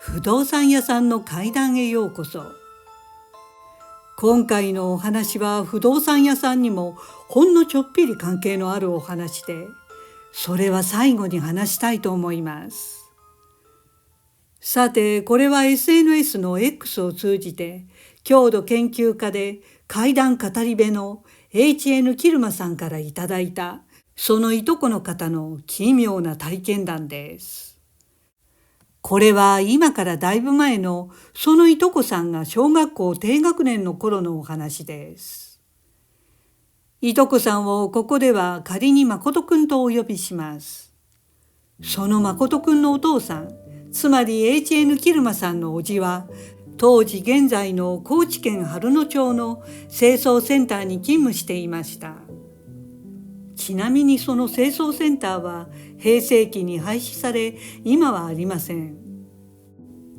不動産屋さんの階段へようこそ。今回のお話は不動産屋さんにもほんのちょっぴり関係のあるお話で、それは最後に話したいと思います。さて、これは SNS の X を通じて郷土研究家で怪談語り部の HN キルマさんからいただいたそのいとこの方の奇妙な体験談です。これは今からだいぶ前のそのいとこさんが小学校低学年の頃のお話です。いとこさんをここでは仮に誠くんとお呼びします。その誠くんのお父さん、つまり HN キルマさんのおじは、当時現在の高知県春野町の清掃センターに勤務していました。ちなみにその清掃センターは平成期に廃止され、今はありません。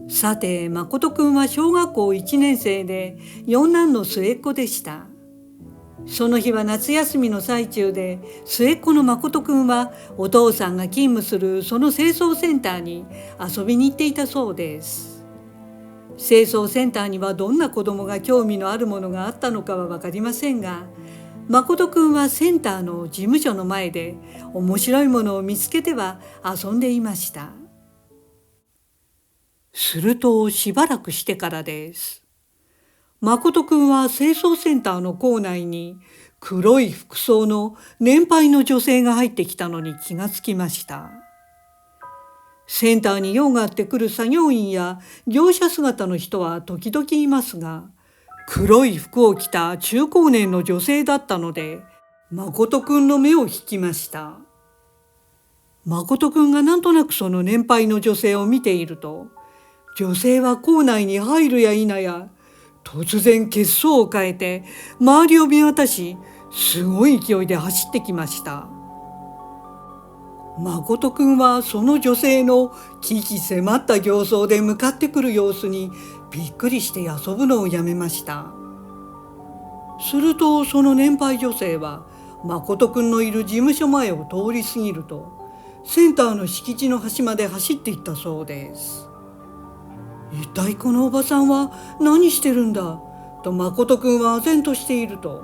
さて、誠くんは小学校1年生で四男の末っ子でした。その日は夏休みの最中で、末っ子の誠くんはお父さんが勤務するその清掃センターに遊びに行っていたそうです。清掃センターにはどんな子供が興味のあるものがあったのかは分かりませんが、誠くんはセンターの事務所の前で面白いものを見つけては遊んでいました。するとしばらくしてからです。誠くんは清掃センターの構内に黒い服装の年配の女性が入ってきたのに気がつきました。センターに用があってくる作業員や業者姿の人は時々いますが、黒い服を着た中高年の女性だったので、誠くんの目を引きました。誠くんがなんとなくその年配の女性を見ていると、女性は校内に入るや否や、突然血相を変えて周りを見渡し、すごい勢いで走ってきました。誠くんはその女性の鬼気迫った形相で向かってくる様子にびっくりして遊ぶのをやめました。するとその年配女性は誠くんのいる事務所前を通り過ぎると、センターの敷地の端まで走っていったそうです。一体このおばさんは何してるんだと誠くんは唖然としていると、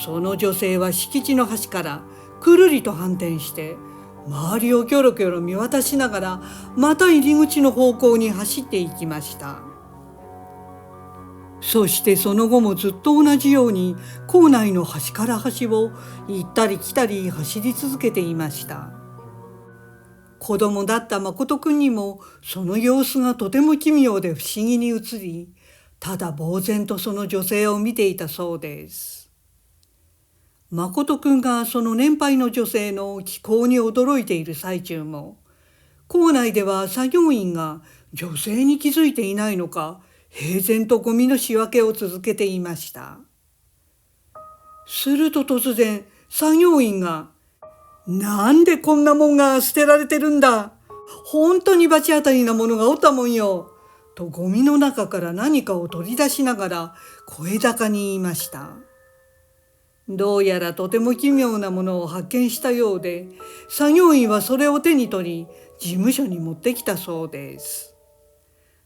その女性は敷地の端からくるりと反転して周りをキョロキョロ見渡しながらまた入り口の方向に走っていきました。そしてその後もずっと同じように校内の端から端を行ったり来たり走り続けていました。子供だった誠くんにもその様子がとても奇妙で不思議に映り、ただ呆然とその女性を見ていたそうです。誠くんがその年配の女性の気候に驚いている最中も、校内では作業員が女性に気づいていないのか、平然とゴミの仕分けを続けていました。すると突然、作業員が、なんでこんなもんが捨てられてるんだ。本当に罰当たりなものがおったもんよ。とゴミの中から何かを取り出しながら声高に言いました。どうやらとても奇妙なものを発見したようで、作業員はそれを手に取り、事務所に持ってきたそうです。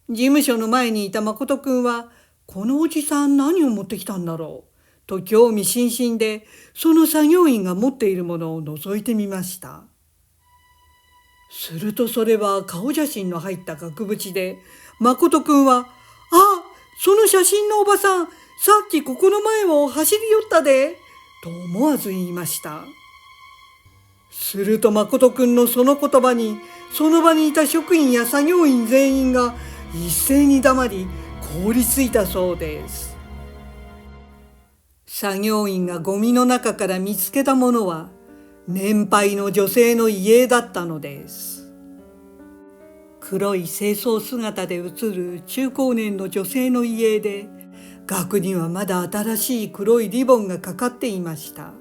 事務所の前にいた誠くんは、このおじさん何を持ってきたんだろうと興味津々で、その作業員が持っているものを覗いてみました。するとそれは顔写真の入った額縁で、誠くんは、あ、その写真のおばさん、さっきここの前を走り寄ったで、と思わず言いました。すると誠くんのその言葉に、その場にいた職員や作業員全員が一斉に黙り、凍りついたそうです。作業員がゴミの中から見つけたものは、年配の女性の遺影だったのです。黒い清掃姿で写る中高年の女性の遺影で、額にはまだ新しい黒いリボンがかかっていました。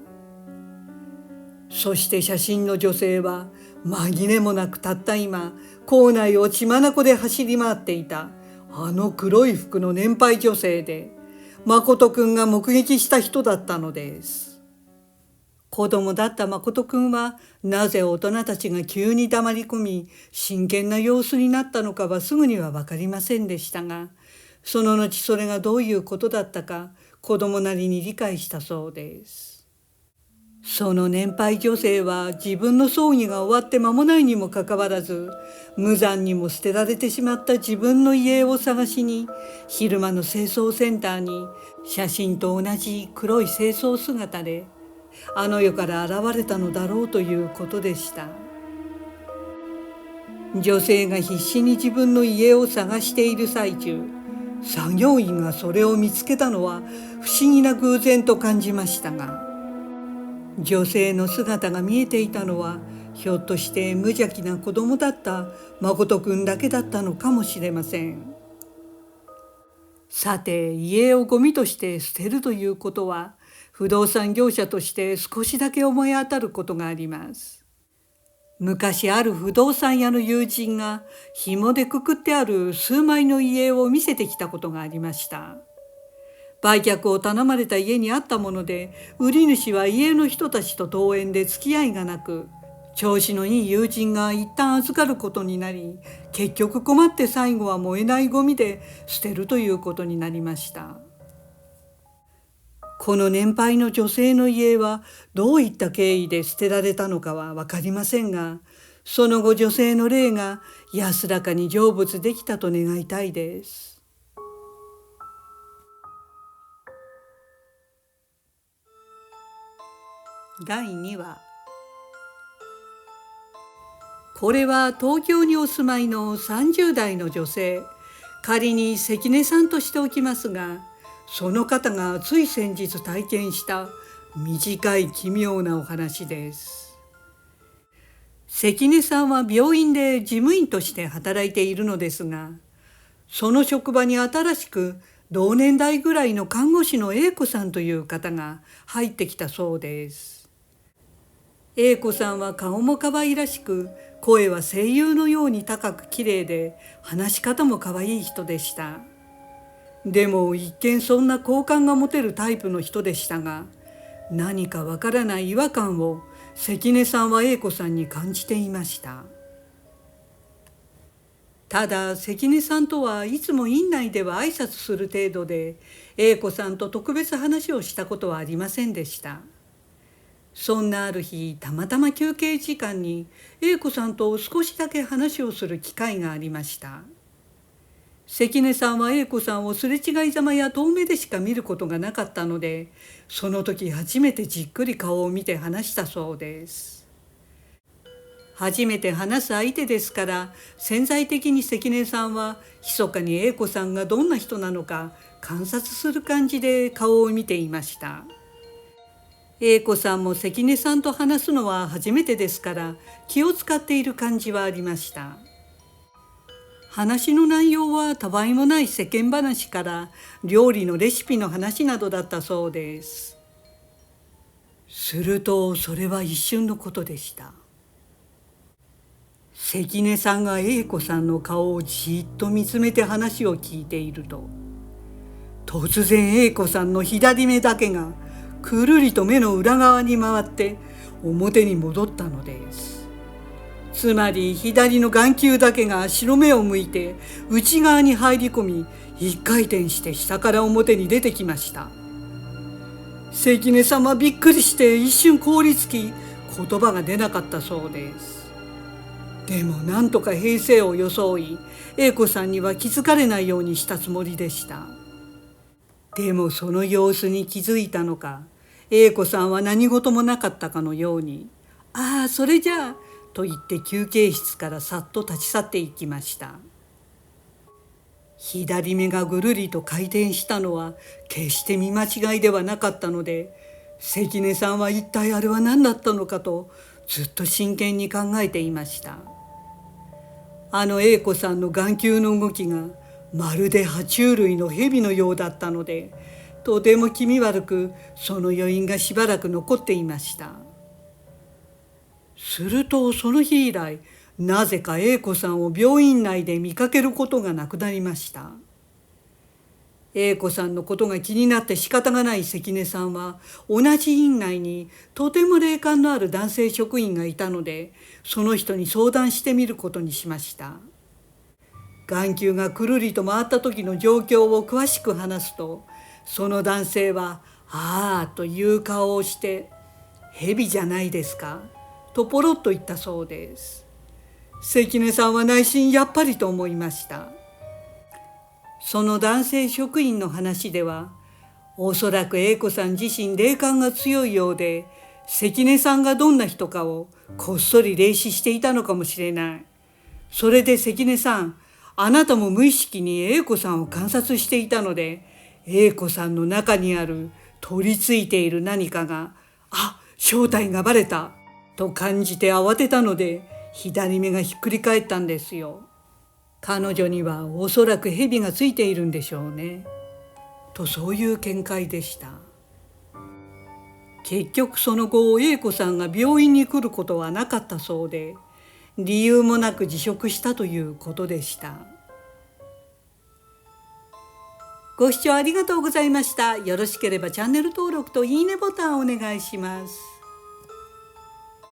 そして写真の女性は紛れもなくたった今、校内を血眼で走り回っていたあの黒い服の年配女性で、誠くんが目撃した人だったのです。子供だった誠くんはなぜ大人たちが急に黙り込み真剣な様子になったのかはすぐには分かりませんでしたが、その後それがどういうことだったか子供なりに理解したそうです。その年配女性は自分の葬儀が終わって間もないにもかかわらず、無残にも捨てられてしまった自分の遺影を探しに昼間の清掃センターに写真と同じ黒い清掃姿であの世から現れたのだろうということでした。女性が必死に自分の家を探している最中、作業員がそれを見つけたのは不思議な偶然と感じましたが、女性の姿が見えていたのはひょっとして無邪気な子供だった誠くんだけだったのかもしれません。さて、家をゴミとして捨てるということは不動産業者として少しだけ思い当たることがあります。昔ある不動産屋の友人が紐でくくってある数枚の家を見せてきたことがありました。売却を頼まれた家にあったもので、売り主は家の人たちと遠縁で付き合いがなく、調子のいい友人が一旦預かることになり、結局困って最後は燃えないゴミで捨てるということになりました。この年配の女性の家はどういった経緯で捨てられたのかは分かりませんが、その後女性の霊が安らかに成仏できたと願いたいです。第2話。これは東京にお住まいの30代の女性、仮に関根さんとしておきますが、その方がつい先日体験した短い奇妙なお話です。関根さんは病院で事務員として働いているのですが、その職場に新しく同年代ぐらいの看護師の A 子さんという方が入ってきたそうです。A 子さんは顔も可愛らしく、声は声優のように高く綺麗で、話し方も可愛い人でした。でも一見そんな好感が持てるタイプの人でしたが、何かわからない違和感を関根さんは A 子さんに感じていました。ただ関根さんとはいつも院内では挨拶する程度で、 A 子さんと特別話をしたことはありませんでした。そんなある日、たまたま休憩時間に A 子さんと少しだけ話をする機会がありました。関根さんは A 子さんをすれ違いざまや遠目でしか見ることがなかったので、その時初めてじっくり顔を見て話したそうです。初めて話す相手ですから、潜在的に関根さんは密かに A 子さんがどんな人なのか観察する感じで顔を見ていました。A 子さんも関根さんと話すのは初めてですから気を使っている感じはありました。話の内容はたわいもない世間話から料理のレシピの話などだったそうです。するとそれは一瞬のことでした。関根さんが A 子さんの顔をじっと見つめて話を聞いていると、突然 A 子さんの左目だけがくるりと目の裏側に回って表に戻ったのです。つまり左の眼球だけが白目を向いて内側に入り込み、一回転して下から表に出てきました。関根さんはびっくりして一瞬凍りつき、言葉が出なかったそうです。でもなんとか平静を装い、A 子さんには気づかれないようにしたつもりでした。でもその様子に気づいたのか、A 子さんは何事もなかったかのように、ああそれじゃあと言って休憩室からさっと立ち去っていきました。左目がぐるりと回転したのは決して見間違いではなかったので、関根さんは一体あれは何だったのかとずっと真剣に考えていました。あの A 子さんの眼球の動きがまるで爬虫類の蛇のようだったので、とても気味悪くその余韻がしばらく残っていました。するとその日以来、なぜか A 子さんを病院内で見かけることがなくなりました。A 子さんのことが気になって仕方がない関根さんは、同じ院内にとても霊感のある男性職員がいたので、その人に相談してみることにしました。眼球がくるりと回った時の状況を詳しく話すと、その男性は「ああ」という顔をして「蛇じゃないですか」とポロッと言ったそうです。関根さんは内心やっぱりと思いました。その男性職員の話では、おそらく A 子さん自身霊感が強いようで、関根さんがどんな人かをこっそり霊視していたのかもしれない。それで関根さん、あなたも無意識に A 子さんを観察していたので、A 子さんの中にある取り付いている何かが、正体がバレたと感じて慌てたので、左目がひっくり返ったんですよ。彼女にはおそらく蛇がついているんでしょうね。とそういう見解でした。結局その後 A 子さんが病院に来ることはなかったそうで、理由もなく辞職したということでした。ご視聴ありがとうございました。よろしければチャンネル登録といいねボタンをお願いします。